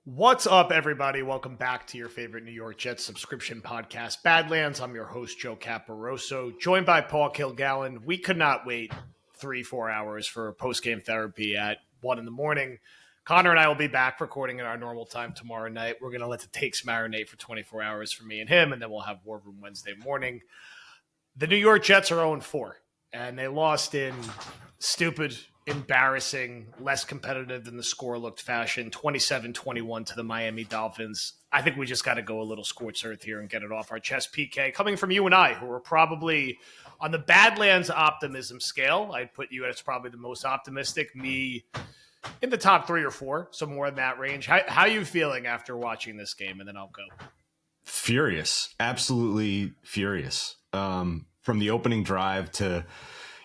What's up, everybody? Welcome back to your favorite New York Jets subscription podcast, Badlands. I'm your host, Joe Caporoso, joined by Paul Kilgallen. We could not wait 3-4 hours for post-game therapy at 1 in the morning. Connor and I will be back recording at our normal time tomorrow night. We're going to let the takes marinate for 24 hours for me and him, and then we'll have War Room Wednesday morning. The New York Jets are 0-4, and they lost in stupid, embarrassing, less competitive than the score looked fashion, 27-21 to the Miami Dolphins. I think we just got to go a little scorched earth here and get it off our chest, PK. Coming from you and I, who are probably on the Badlands optimism scale, I'd put you as probably the most optimistic, me in the top 3 or 4, so more in that range. How are you feeling after watching this game? And then I'll go. Furious, absolutely furious. From the opening drive to,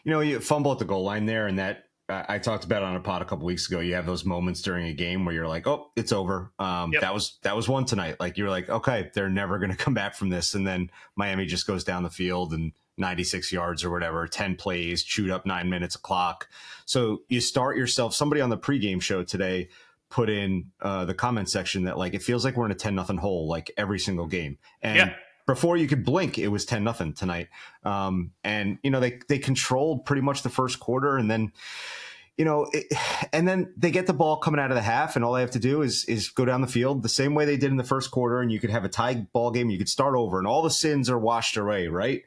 you fumble at the goal line there, and that I talked about it on a pod a couple weeks ago. You have those moments during a game where you're like, oh, it's over. Yep. That was one tonight. Like, you're like, okay, they're never going to come back from this. And then Miami just goes down the field and 96 yards or whatever, 10 plays, chewed up 9 minutes of clock. So you start yourself. Somebody on the pregame show today put in the comment section that, like, it feels like we're in a 10-0 hole, like every single game. And before you could blink, it was 10-0 tonight. And they controlled pretty much the first quarter, and then and then they get the ball coming out of the half, and all they have to do is go down the field the same way they did in the first quarter, and you could have a tie ball game. You could start over, and all the sins are washed away, right?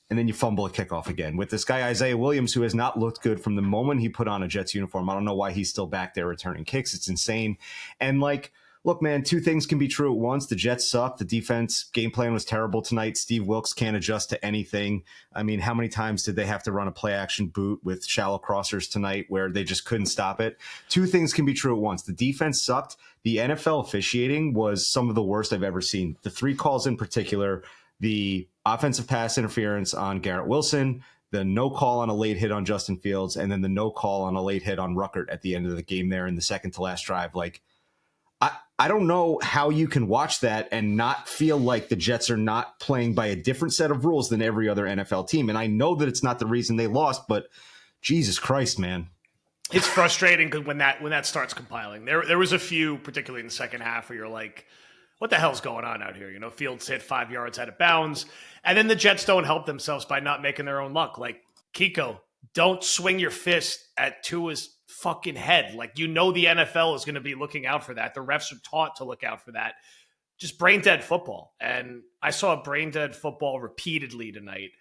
And then you fumble a kickoff again with this guy, Isaiah Williams, who has not looked good from the moment he put on a Jets uniform. I don't know why he's still back there returning kicks. It's insane. And look, man, two things can be true at once. The Jets suck. The defense game plan was terrible tonight. Steve Wilkes can't adjust to anything. I mean, how many times did they have to run a play action boot with shallow crossers tonight where they just couldn't stop it? Two things can be true at once. The defense sucked. The NFL officiating was some of the worst I've ever seen. The 3 calls in particular, the offensive pass interference on Garrett Wilson, the no call on a late hit on Justin Fields, and then the no call on a late hit on Ruckert at the end of the game there in the second to last drive. Like, I don't know how you can watch that and not feel like the Jets are not playing by a different set of rules than every other NFL team. And I know that it's not the reason they lost, but Jesus Christ, man. It's frustrating because when that starts compiling, there was a few, particularly in the second half, where you're like, what the hell's going on out here? Fields hit 5 yards out of bounds. And then the Jets don't help themselves by not making their own luck. Like, Kiko, don't swing your fist at Tua's fucking head. Like, the NFL is going to be looking out for that. The refs are taught to look out for that. Just brain dead football. And I saw brain dead football repeatedly tonight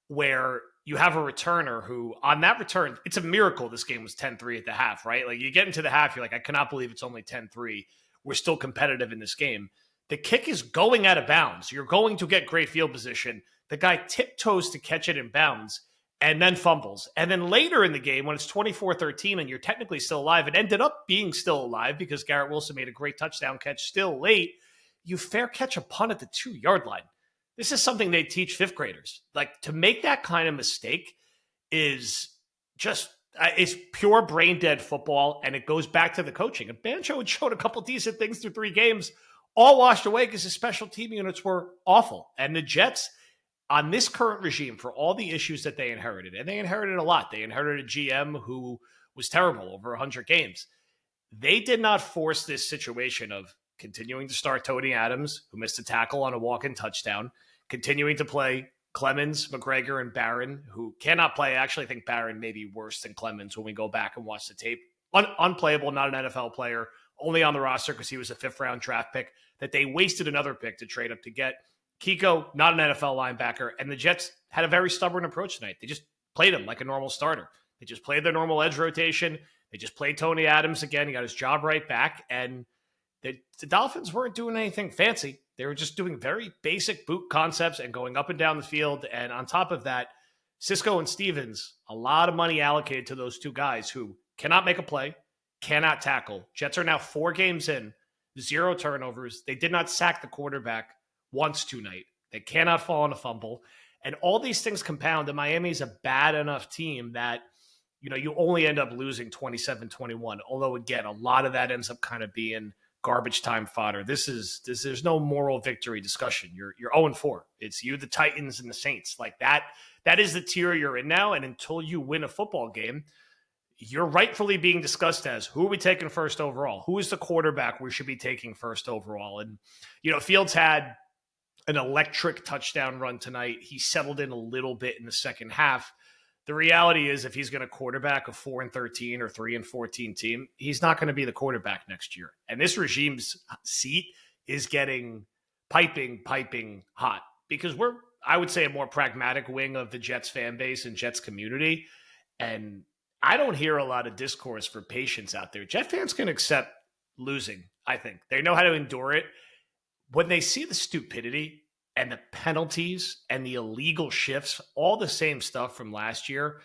where you have a returner who, on that return, it's a miracle this game was 10-3 at the half, right? Like, you get into the half, you're like, I cannot believe it's only 10-3. We're still competitive in this game. The kick is going out of bounds. You're going to get great field position. The guy tiptoes to catch it in bounds and then fumbles. And then later in the game, when it's 24-13 and you're technically still alive, it ended up being still alive because Garrett Wilson made a great touchdown catch still late. You fair catch a punt at the 2-yard line. This is something they teach fifth graders. Like, to make that kind of mistake is just it's pure brain dead football, and it goes back to the coaching. And Bancho had showed a couple decent things through 3 games, all washed away because the special team units were awful. And the Jets, on this current regime, for all the issues that they inherited, and they inherited a lot. They inherited a GM who was terrible over 100 games. They did not force this situation of continuing to start Tony Adams, who missed a tackle on a walk-in touchdown, continuing to play Clemens, McGregor, and Barron, who cannot play. I actually think Barron may be worse than Clemens when we go back and watch the tape. Unplayable, not an NFL player, only on the roster because he was a 5th-round draft pick that they wasted another pick to trade up to get. Kiko, not an NFL linebacker, and the Jets had a very stubborn approach tonight. They just played him like a normal starter. They just played their normal edge rotation. They just played Tony Adams again. He got his job right back, and the Dolphins weren't doing anything fancy. They were just doing very basic boot concepts and going up and down the field. And on top of that, Cisco and Stevens, a lot of money allocated to those 2 guys who cannot make a play, cannot tackle. Jets are now 4 games in, 0 turnovers. They did not sack the quarterback once tonight. They cannot fall on a fumble. And all these things compound, and Miami's a bad enough team that, you only end up losing 27-21. Although, again, a lot of that ends up kind of being garbage time fodder. There's no moral victory discussion. You're 0-4. It's you, the Titans, and the Saints. Like that is the tier you're in now. And until you win a football game, you're rightfully being discussed as, who are we taking first overall? Who is the quarterback we should be taking first overall? And, Fields had an electric touchdown run tonight. He settled in a little bit in the second half. The reality is, if he's going to quarterback a 4-13 or 3-14 team, he's not going to be the quarterback next year. And this regime's seat is getting piping hot because we're, I would say, a more pragmatic wing of the Jets fan base and Jets community. And I don't hear a lot of discourse for patience out there. Jet fans can accept losing, I think. They know how to endure it. When they see the stupidity and the penalties and the illegal shifts, all the same stuff from last year,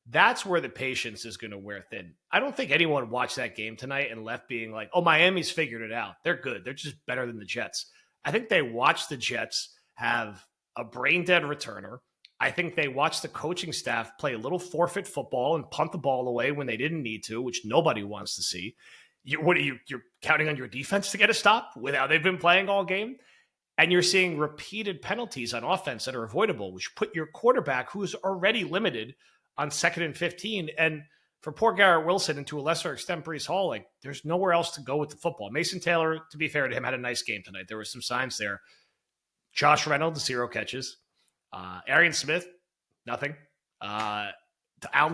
that's where the patience is going to wear thin. I don't think anyone watched that game tonight and left being like, oh, Miami's figured it out. They're good. They're just better than the Jets. I think they watched the Jets have a brain-dead returner. I think they watched the coaching staff play a little forfeit football and punt the ball away when they didn't need to, which nobody wants to see. You're counting on your defense to get a stop with how they've been playing all game? And you're seeing repeated penalties on offense that are avoidable, which put your quarterback, who's already limited, on 2nd and 15. And for poor Garrett Wilson, and to a lesser extent Breece Hall, like, there's nowhere else to go with the football. Mason Taylor, to be fair to him, had a nice game tonight. There were some signs there. Josh Reynolds, 0 catches. Arian Smith, nothing. Alan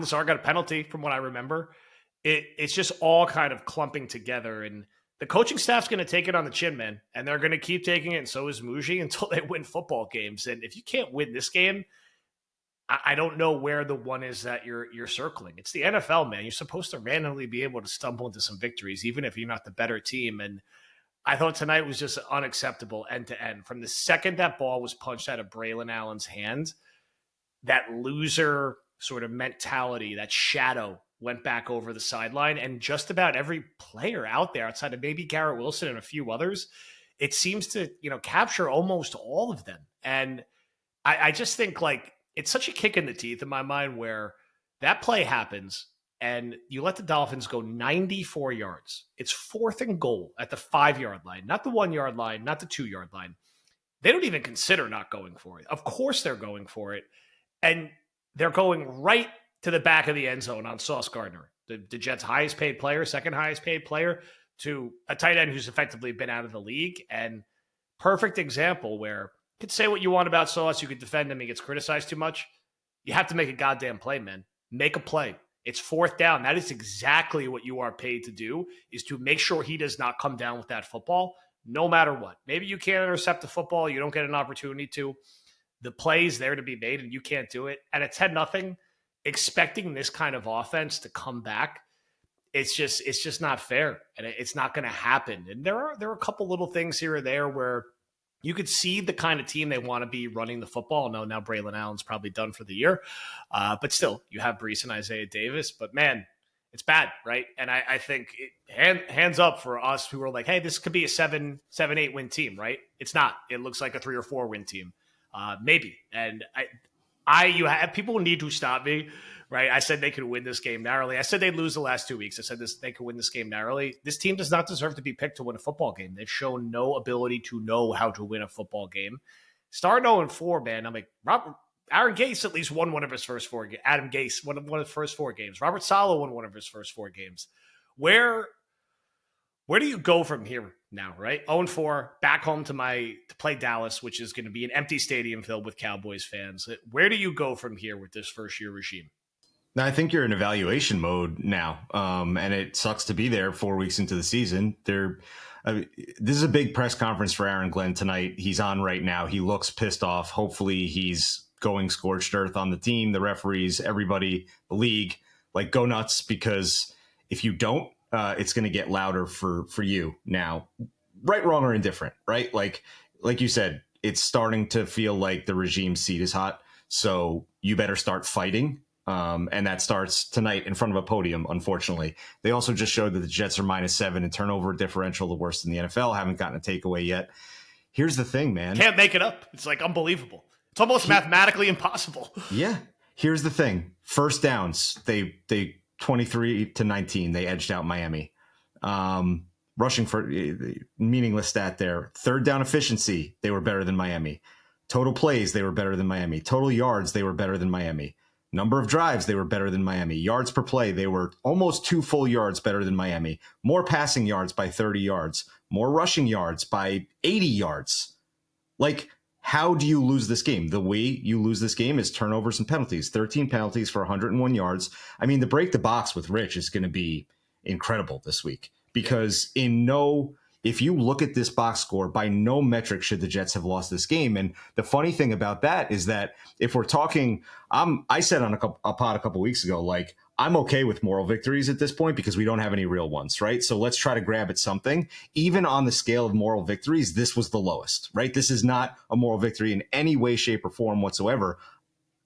Lazar got a penalty from what I remember. It's just all kind of clumping together, and the coaching staff's going to take it on the chin, man, and they're going to keep taking it, and so is Muji, until they win football games. And if you can't win this game, I don't know where the one is that you're circling. It's the NFL, man. You're supposed to randomly be able to stumble into some victories, even if you're not the better team. And I thought tonight was just unacceptable end to end. From the second that ball was punched out of Braylon Allen's hand, that loser sort of mentality, that shadow went back over the sideline, and just about every player out there, outside of maybe Garrett Wilson and a few others, it seems to, capture almost all of them. And I just think, like, it's such a kick in the teeth in my mind where that play happens and you let the Dolphins go 94 yards. It's 4th and goal at the 5-yard line, not the 1-yard line, not the 2-yard line. They don't even consider not going for it. Of course they're going for it. And they're going right to the back of the end zone on Sauce Gardner, the Jets' highest paid player, second highest paid player, to a tight end who's effectively been out of the league. And perfect example where you could say what you want about Sauce, you could defend him, he gets criticized too much. You have to make a goddamn play, man. Make a play. It's 4th down. That is exactly what you are paid to do, is to make sure he does not come down with that football, no matter what. Maybe you can't intercept the football, you don't get an opportunity to. The play's there to be made, and you can't do it. And it's 10-0. Expecting this kind of offense to come back, it's just not fair, and it's not going to happen. And there are a couple little things here or there where you could see the kind of team they want to be running the football. No, now Braylon Allen's probably done for the year, but still, you have Breece and Isaiah Davis. But man, it's bad, right? And I think hands up for us who are like, hey, this could be a 7-8 win team, right? It's not. It looks like a 3 or 4 win team, maybe. And you have people who need to stop me, right? I said they could win this game narrowly. I said they'd lose the last 2 weeks. I said they could win this game narrowly. This team does not deserve to be picked to win a football game. They've shown no ability to know how to win a football game. Starting 0-4, man. I'm like, Aaron Gase at least won one of his first 4 games. Adam Gase won one of his first 4 games. Robert Saleh won one of his first 4 games. Where do you go from here now, right? 0-4, back home to play Dallas, which is going to be an empty stadium filled with Cowboys fans. Where do you go from here with this first-year regime? Now, I think you're in evaluation mode now, and it sucks to be there 4 weeks into the season. This is a big press conference for Aaron Glenn tonight. He's on right now. He looks pissed off. Hopefully he's going scorched earth on the team, the referees, everybody, the league. Like, go nuts, because if you don't, it's going to get louder for you now. Right, wrong, or indifferent, right? Like you said, it's starting to feel like the regime's seat is hot. So you better start fighting. And that starts tonight in front of a podium, unfortunately. They also just showed that the Jets are -7 in turnover differential, the worst in the NFL. Haven't gotten a takeaway yet. Here's the thing, man. Can't make it up. It's like unbelievable. It's almost mathematically impossible. Yeah. Here's the thing. First downs, they 23-19, they edged out Miami. Rushing for meaningless stat there. Third down efficiency, they were better than Miami. Total plays, they were better than Miami. Total yards, they were better than Miami. Number of drives, they were better than Miami. Yards per play, they were almost 2 full yards better than Miami. More passing yards by 30 yards. More rushing yards by 80 yards. Like, how do you lose this game? The way you lose this game is turnovers and penalties. 13 penalties for 101 yards. I mean, the break the box with Rich is going to be incredible this week because if you look at this box score, by no metric should the Jets have lost this game. And the funny thing about that is that if we're talking, I said on a pod a couple weeks ago, like, I'm okay with moral victories at this point because we don't have any real ones, right? So let's try to grab at something. Even on the scale of moral victories, this was the lowest, right? This is not a moral victory in any way, shape, or form whatsoever.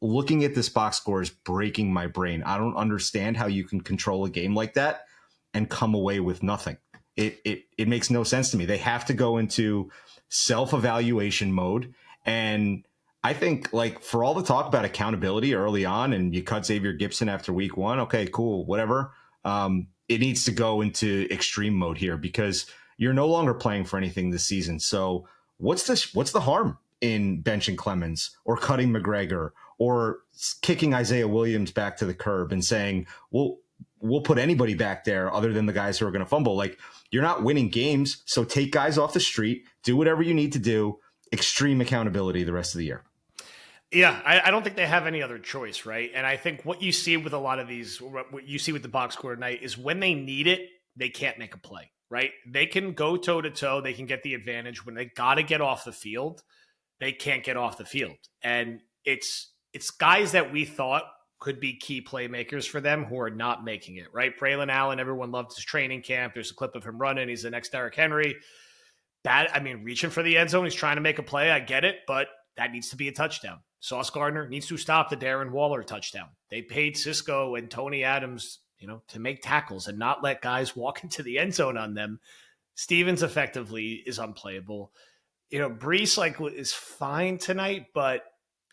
Looking at this box score is breaking my brain. I don't understand how you can control a game like that and come away with nothing. It makes no sense to me. They have to go into self-evaluation mode. And I think, like, for all the talk about accountability early on and you cut Xavier Gipson after week 1, okay, cool, whatever. It needs to go into extreme mode here because you're no longer playing for anything this season. So what's the harm in benching Clemens or cutting McGregor or kicking Isaiah Williams back to the curb and saying, well, we'll put anybody back there other than the guys who are going to fumble? Like, you're not winning games, so take guys off the street, do whatever you need to do. Extreme accountability the rest of the year. Yeah, I don't think they have any other choice, right? And I think what you see with a lot of these, what you see with the box score tonight is when they need it, they can't make a play, right? They can go toe-to-toe, they can get the advantage. When they got to get off the field, they can't get off the field. And it's guys that we thought could be key playmakers for them who are not making it, right? Braylon Allen, everyone loved his training camp. There's a clip of him running. He's the next Derrick Henry. Reaching for the end zone, he's trying to make a play. I get it, but that needs to be a touchdown. Sauce Gardner needs to stop the Darren Waller touchdown. They paid Cisco and Tony Adams, to make tackles and not let guys walk into the end zone on them. Stevens effectively is unplayable. Brees is fine tonight, but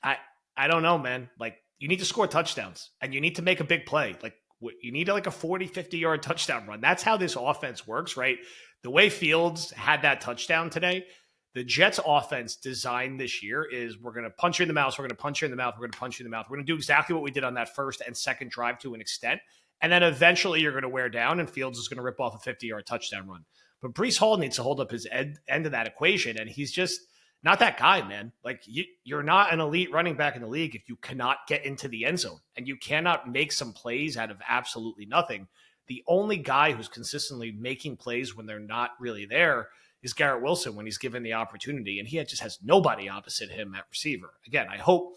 I don't know, man. Like, you need to score touchdowns and you need to make a big play. Like, you need like a 40, 50-yard touchdown run. That's how this offense works, right? The way Fields had that touchdown today, the Jets offense designed this year is we're going to punch you in the mouth, we're going to punch you in the mouth, we're going to punch you in the mouth. We're going to do exactly what we did on that first and second drive to an extent. And then eventually you're going to wear down and Fields is going to rip off a 50-yard touchdown run. But Breece Hall needs to hold up his end of that equation, and he's just not that guy, man. Like, you're not an elite running back in the league if you cannot get into the end zone and you cannot make some plays out of absolutely nothing. The only guy who's consistently making plays when they're not really there is Garrett Wilson when he's given the opportunity, and he just has nobody opposite him at receiver. Again, I hope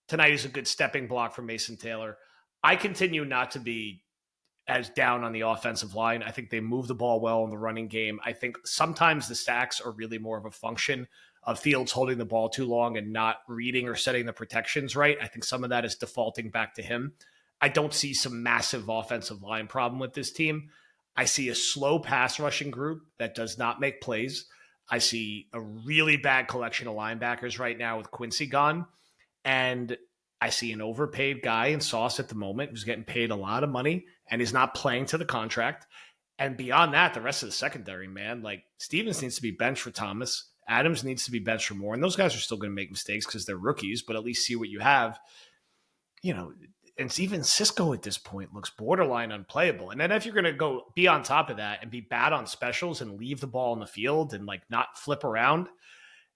tonight is a good stepping block for Mason Taylor. I continue not to be as down on the offensive line. I think they move the ball well in the running game. I think sometimes the sacks are really more of a function of Fields holding the ball too long and not reading or setting the protections right. I think some of that is defaulting back to him. I don't see some massive offensive line problem with this team. I see a slow pass rushing group that does not make plays. I see a really bad collection of linebackers right now with Quincy gone. And I see an overpaid guy in Sauce at the moment who's getting paid a lot of money and is not playing to the contract. And beyond that, the rest of the secondary, man, like, Stevens needs to be benched for Thomas. Adams needs to be benched for more. And those guys are still going to make mistakes because they're rookies, but at least see what you have. And even Cisco at this point looks borderline unplayable. And then if you're going to go be on top of that and be bad on specials and leave the ball in the field and like not flip around,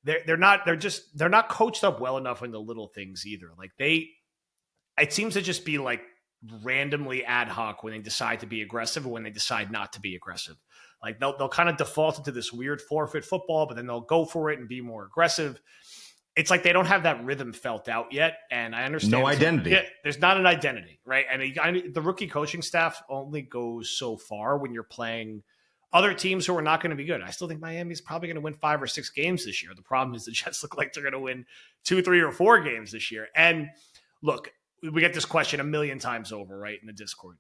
they're not coached up well enough in the little things either. Like, it seems to just be like randomly ad hoc when they decide to be aggressive or when they decide not to be aggressive. Like, they'll kind of default into this weird forfeit football, but then they'll go for it and be more aggressive. It's like they don't have that rhythm felt out yet, and I understand. No identity. Yeah, there's not an identity, right? And the rookie coaching staff only goes so far when you're playing other teams who are not going to be good. I still think Miami's probably going to win 5 or 6 games this year. The problem is the Jets look like they're going to win 2, 3, or 4 games this year. And look, we get this question a million times over, right, in the Discord.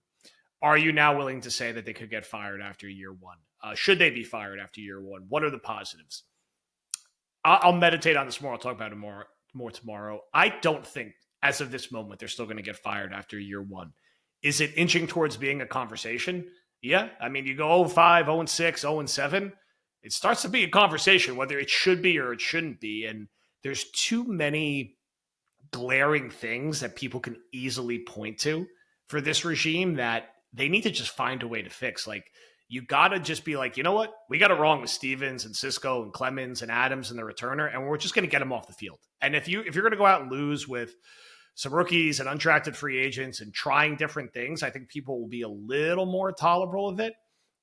Are you now willing to say that they could get fired after year 1? Should they be fired after year 1? What are the positives? I'll meditate on this more. I'll talk about it more tomorrow. I don't think, as of this moment, they're still going to get fired after year 1. Is it inching towards being a conversation? Yeah. I mean, you go 0-5, 0-6, 0-7. It starts to be a conversation, whether it should be or it shouldn't be. And there's too many glaring things that people can easily point to for this regime that they need to just find a way to fix. Like, you got to just be like, you know what? We got it wrong with Stevens and Cisco and Clemens and Adams and the returner, and we're just going to get them off the field. And if you're going to go out and lose with some rookies and undrafted free agents and trying different things, I think people will be a little more tolerable of it.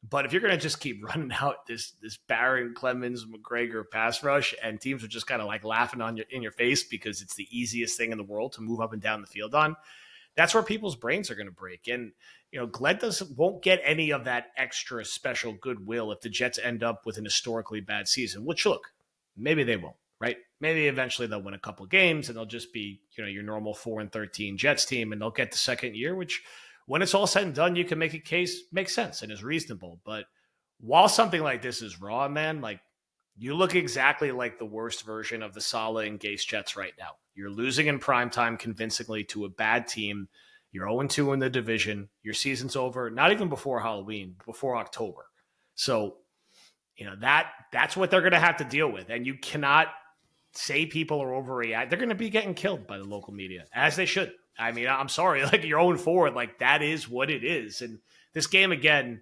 But if you're going to just keep running out this Barron, Clemens, McGregor pass rush, and teams are just kind of like laughing in your face because it's the easiest thing in the world to move up and down the field on, that's where people's brains are going to break. And Glenn won't get any of that extra special goodwill if the Jets end up with an historically bad season. Which, look, maybe they won't, right? Maybe eventually they'll win a couple of games and they'll just be your normal 4-13 Jets team, and they'll get the second year, which, when it's all said and done, you can make a case makes sense and is reasonable. But while something like this is raw, man, like, you look exactly like the worst version of the Saleh and Gase Jets right now. You're losing in primetime convincingly to a bad team. You're 0-2 in the division. Your season's over, not even before Halloween, before October. So, that's what they're going to have to deal with. And you cannot say people are overreacting. They're going to be getting killed by the local media, as they should. I mean, I'm sorry, like, you're 0-4, like, that is what it is. And this game, again,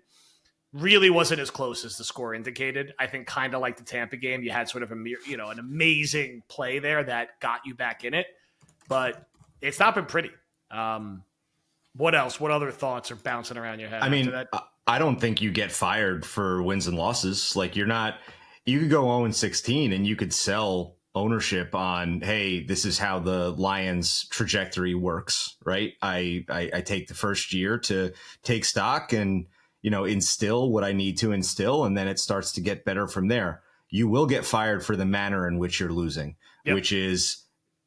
really wasn't as close as the score indicated. I think kind of like the Tampa game, you had sort of an amazing play there that got you back in it, but it's not been pretty. What else? What other thoughts are bouncing around your head? I mean, I don't think you get fired for wins and losses. Like, you could go 0-16 and you could sell ownership on, hey, this is how the Lions trajectory works, right? I take the first year to take stock and, instill what I need to instill, and then it starts to get better from there. You will get fired for the manner in which you're losing, which is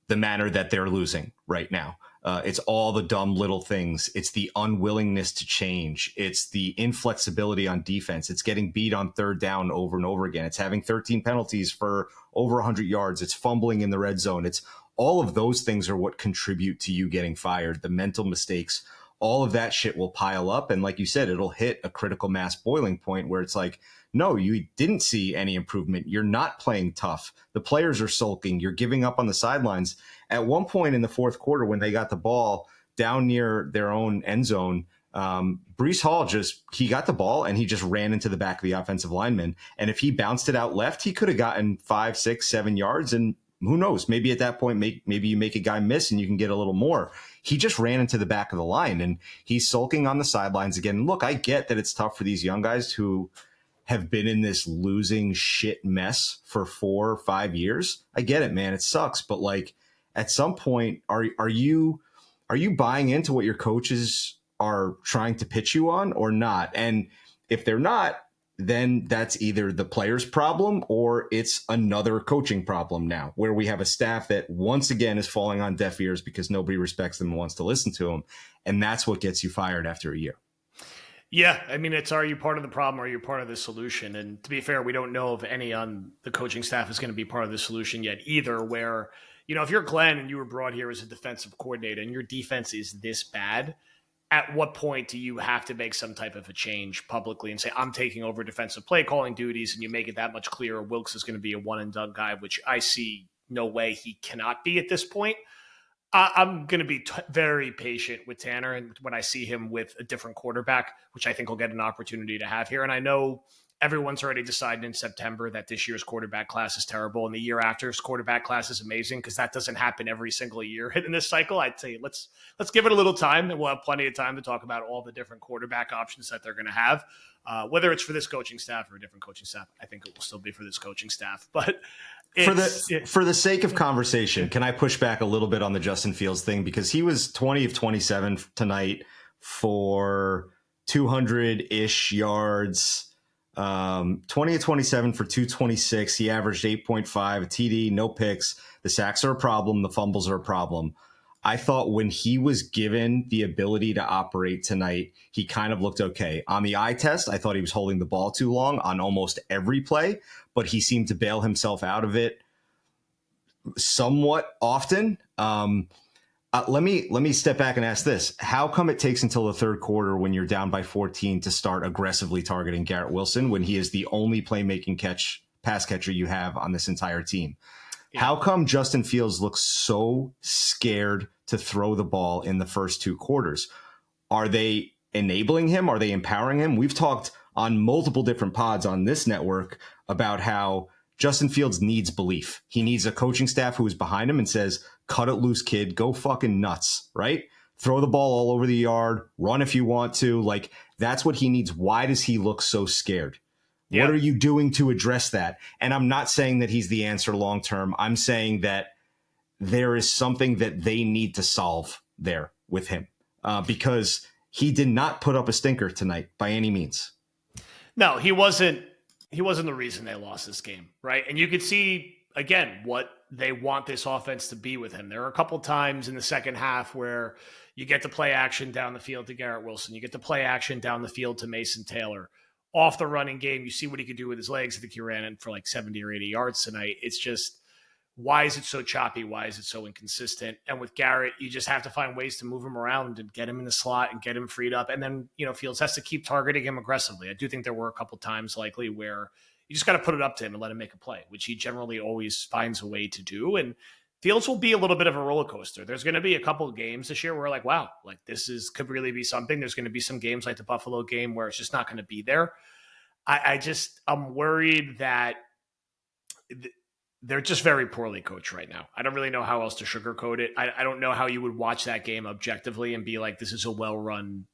the manner that they're losing right now. It's all the dumb little things. It's the unwillingness to change. It's the inflexibility on defense. It's getting beat on third down over and over again. It's having 13 penalties for over 100 yards. It's fumbling in the red zone. It's all of those things are what contribute to you getting fired. The mental mistakes, all of that shit will pile up. And like you said, it'll hit a critical mass boiling point where it's like, no, you didn't see any improvement. You're not playing tough. The players are sulking. You're giving up on the sidelines. At one point in the fourth quarter, when they got the ball down near their own end zone, Breece Hall he got the ball and he just ran into the back of the offensive lineman. And if he bounced it out left, he could have gotten 5, 6, 7 yards. And who knows, maybe at that point, maybe you make a guy miss and you can get a little more. He just ran into the back of the line and he's sulking on the sidelines again. And look, I get that it's tough for these young guys who have been in this losing shit mess for 4 or 5 years. I get it, man. It sucks. But like, at some point, are you buying into what your coaches are trying to pitch you on or not? And if they're not, then that's either the player's problem or it's another coaching problem now, where we have a staff that once again is falling on deaf ears because nobody respects them and wants to listen to them. And that's what gets you fired after a year. Yeah, I mean, are you part of the problem or are you part of the solution? And to be fair, we don't know if any on the coaching staff is going to be part of the solution yet either, where, if you're Glenn and you were brought here as a defensive coordinator and your defense is this bad, at what point do you have to make some type of a change publicly and say, I'm taking over defensive play calling duties, and you make it that much clearer Wilkes is going to be a one and done guy, which I see no way he cannot be at this point. I'm going to be very patient with Tanner, and when I see him with a different quarterback, which I think will get an opportunity to have here. And I know everyone's already decided in September that this year's quarterback class is terrible, and the year after's quarterback class is amazing, because that doesn't happen every single year in this cycle. I'd say let's give it a little time, and we'll have plenty of time to talk about all the different quarterback options that they're going to have, whether it's for this coaching staff or a different coaching staff. I think it will still be for this coaching staff, but for the sake of conversation, can I push back a little bit on the Justin Fields thing? Because he was 20 of 27 tonight for 200-ish yards, 20 of 27 for 226. He averaged 8.5, a TD, no picks. The sacks are a problem. The fumbles are a problem. I thought when he was given the ability to operate tonight, he kind of looked okay. On the eye test, I thought he was holding the ball too long on almost every play, but he seemed to bail himself out of it somewhat often. Let me step back and ask this. How come it takes until the third quarter when you're down by 14 to start aggressively targeting Garrett Wilson when he is the only playmaking pass catcher you have on this entire team? Yeah. How come Justin Fields looks so scared to throw the ball in the first two quarters? Are they enabling him? Are they empowering him? We've talked on multiple different pods on this network about how Justin Fields needs belief. He needs a coaching staff who is behind him and says, cut it loose, kid, go fucking nuts, right? Throw the ball all over the yard, run if you want to. Like, that's what he needs. Why does he look so scared? Yeah. What are you doing to address that? And I'm not saying that he's the answer long term. I'm saying that there is something that they need to solve there with him because he did not put up a stinker tonight by any means. No, he wasn't. He wasn't the reason they lost this game, right? And you could see again what they want this offense to be with him. There are a couple times in the second half where you get to play action down the field to Garrett Wilson. You get to play action down the field to Mason Taylor. Off the running game, you see what he could do with his legs. I think he ran in for like 70 or 80 yards tonight. It's just, why is it so choppy? Why is it so inconsistent? And with Garrett, you just have to find ways to move him around and get him in the slot and get him freed up. And then, Fields has to keep targeting him aggressively. I do think there were a couple times likely where you just got to put it up to him and let him make a play, which he generally always finds a way to do. And Fields will be a little bit of a roller coaster. There's going to be a couple of games this year where we're like, wow, like could really be something. There's going to be some games like the Buffalo game where it's just not going to be there. I'm worried that they're just very poorly coached right now. I don't really know how else to sugarcoat it. I don't know how you would watch that game objectively and be like, this is a well-run,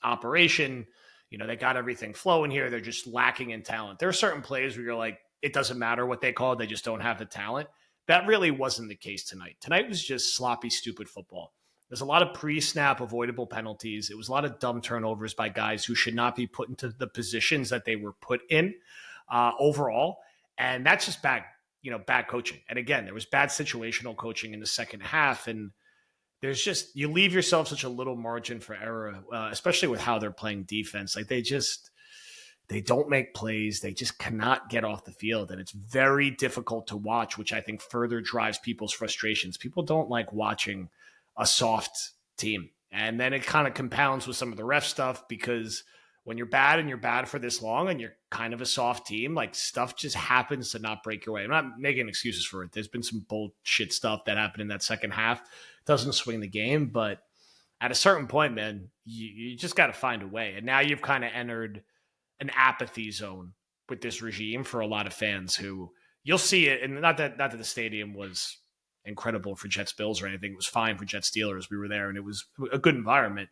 operation. They got everything flowing here. They're just lacking in talent. There are certain plays where you're like, it doesn't matter what they call it. They just don't have the talent. That really wasn't the case tonight. Tonight was just sloppy, stupid football. There's a lot of pre-snap avoidable penalties. It was a lot of dumb turnovers by guys who should not be put into the positions that they were put in overall. And that's just bad coaching. And again, there was bad situational coaching in the second half. And there's just, you leave yourself such a little margin for error, especially with how they're playing defense. Like they don't make plays. They just cannot get off the field. And it's very difficult to watch, which I think further drives people's frustrations. People don't like watching a soft team. And then it kind of compounds with some of the ref stuff because when you're bad and you're bad for this long and you're kind of a soft team, like stuff just happens to not break your way. I'm not making excuses for it. There's been some bullshit stuff that happened in that second half. It doesn't swing the game, but at a certain point, man, you just got to find a way. And now you've kind of entered an apathy zone with this regime for a lot of fans who you'll see it. And not that the stadium was incredible for Jets Bills or anything. It was fine for Jets Steelers. We were there and it was a good environment.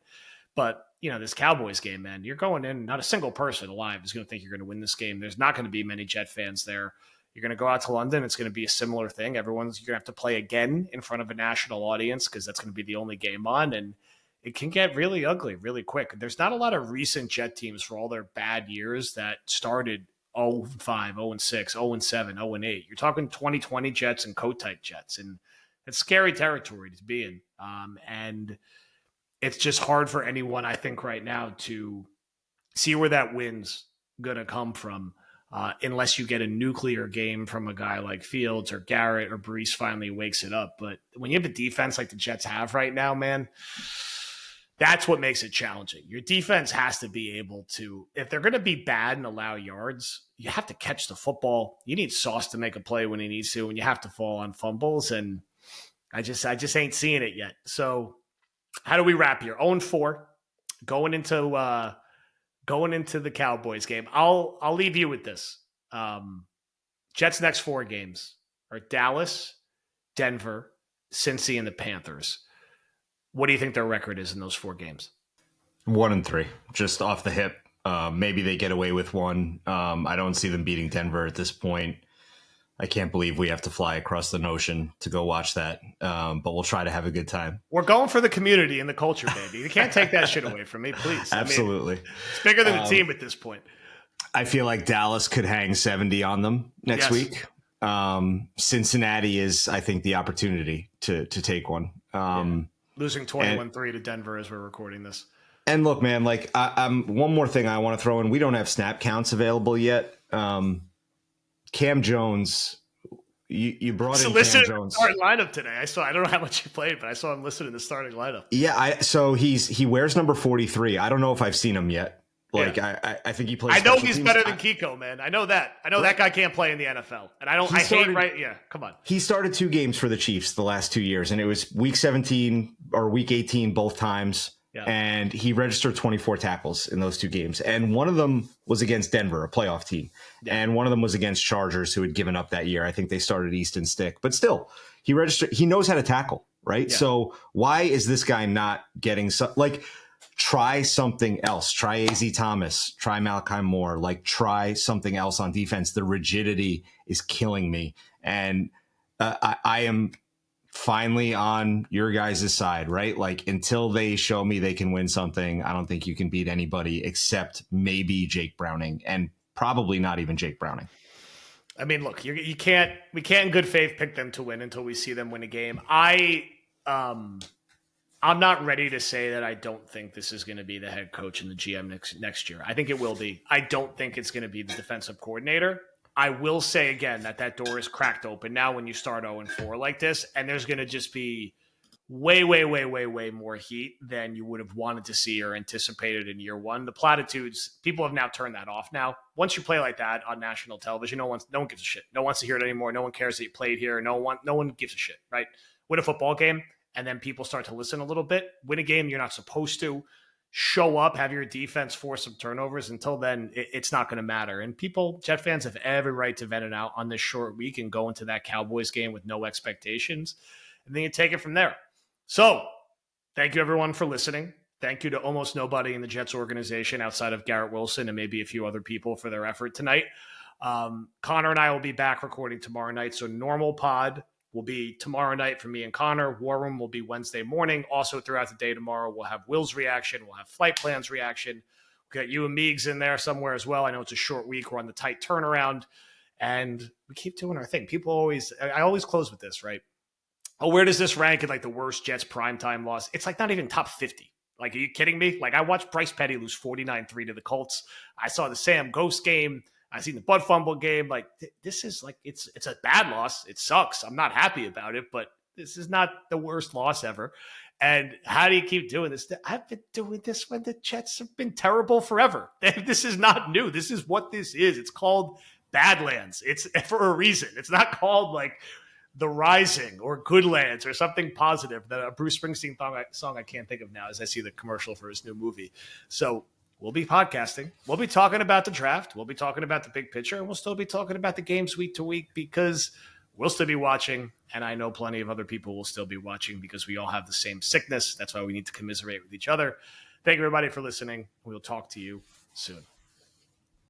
But, this Cowboys game, man, you're going in, not a single person alive is going to think you're going to win this game. There's not going to be many Jet fans there. You're going to go out to London. It's going to be a similar thing. You're going to have to play again in front of a national audience because that's going to be the only game on. And it can get really ugly really quick. There's not a lot of recent Jet teams for all their bad years that started 0-5, 0-6, 0-7, 0-8. You're talking 2020 Jets and coat-type Jets. And it's scary territory to be in. And it's just hard for anyone, I think, right now to see where that win's going to come from unless you get a nuclear game from a guy like Fields or Garrett or Brees finally wakes it up. But when you have a defense like the Jets have right now, man, that's what makes it challenging. Your defense has to be able to, if they're going to be bad and allow yards, you have to catch the football. You need Sauce to make a play when he needs to, and you have to fall on fumbles. And I just ain't seeing it yet. So how do we wrap here? 0-4 going into the Cowboys game. I'll leave you with this. Jets' next 4 games are Dallas, Denver, Cincy, and the Panthers. What do you think their record is in those 4 games? 1-3, just off the hip. Maybe they get away with one. I don't see them beating Denver at this point. I can't believe we have to fly across the ocean to go watch that. But we'll try to have a good time. We're going for the community and the culture, baby. You can't take that shit away from me, please. Absolutely. It's bigger than the team at this point. I feel like Dallas could hang 70 on them next week. Cincinnati is, I think, the opportunity to take one. Losing 21-3 to Denver as we're recording this. And look, man, like I'm one more thing I want to throw in. We don't have snap counts available yet. Cam Jones, you brought in Cam Jones. In the starting lineup today. I don't know how much he played, but I saw him listed in the starting lineup. Yeah, so he wears number 43. I don't know if I've seen him yet. Like Yeah. I think he plays. I know special he's teams. better than Kiko, man. I know that. I know that guy can't play in the NFL, and I don't. Yeah, come on. He started 2 games for the Chiefs the last 2 years, and it was week 17 or week 18 both times. Yeah. And he registered 24 tackles in those 2 games, and one of them was against Denver, a playoff team, and one of them was against Chargers, who had given up that year. I think they started Easton Stick, but still, he registered. He knows how to tackle, right? Yeah. So why is this guy not getting try something else. Try AZ Thomas. Try Malachi Moore. Like, try something else on defense. The rigidity is killing me. And I am finally on your guys' side, right? Like, until they show me they can win something, I don't think you can beat anybody except maybe Jake Browning, and probably not even Jake Browning. I mean, look, we can't in good faith pick them to win until we see them win a game. I'm not ready to say that I don't think this is going to be the head coach and the GM next year. I think it will be. I don't think it's going to be the defensive coordinator. I will say again that door is cracked open now when you start 0-4 like this, and there's going to just be way more heat than you would have wanted to see or anticipated in year one. The platitudes, people have now turned that off now. Once you play like that on national television, no one gives a shit. No one wants to hear it anymore. No one cares that you played here. No one gives a shit, right? Win a football game, and then people start to listen a little bit. Win a game you're not supposed to. Show up, have your defense force some turnovers. Until then, it's not going to matter. And Jet fans have every right to vent it out on this short week and go into that Cowboys game with no expectations. And then you take it from there. So, thank you everyone for listening. Thank you to almost nobody in the Jets organization outside of Garrett Wilson and maybe a few other people for their effort tonight. Connor and I will be back recording tomorrow night. So normal pod will be tomorrow night for me and Connor. War Room will be Wednesday morning. Also throughout the day tomorrow, we'll have Will's reaction. We'll have Flight Plan's reaction. We'll get you and Meigs in there somewhere as well. I know it's a short week. We're on the tight turnaround. And we keep doing our thing. I always close with this, right? Oh, where does this rank in like the worst Jets primetime loss? It's like not even top 50. Like, are you kidding me? Like, I watched Bryce Petty lose 49-3 to the Colts. I saw the Sam Ghost game. I seen the Bud Fumble game. Like, this is like, it's a bad loss. It sucks. I'm not happy about it, but this is not the worst loss ever. And how do you keep doing this? I've been doing this when the Jets have been terrible forever. This is not new. This is what this is. It's called Badlands. It's for a reason. It's not called like The Rising or Goodlands or something positive. That a Bruce Springsteen song I can't think of now as I see the commercial for his new movie. So we'll be podcasting. We'll be talking about the draft. We'll be talking about the big picture. And we'll still be talking about the games week to week because we'll still be watching. And I know plenty of other people will still be watching because we all have the same sickness. That's why we need to commiserate with each other. Thank you, everybody, for listening. We'll talk to you soon.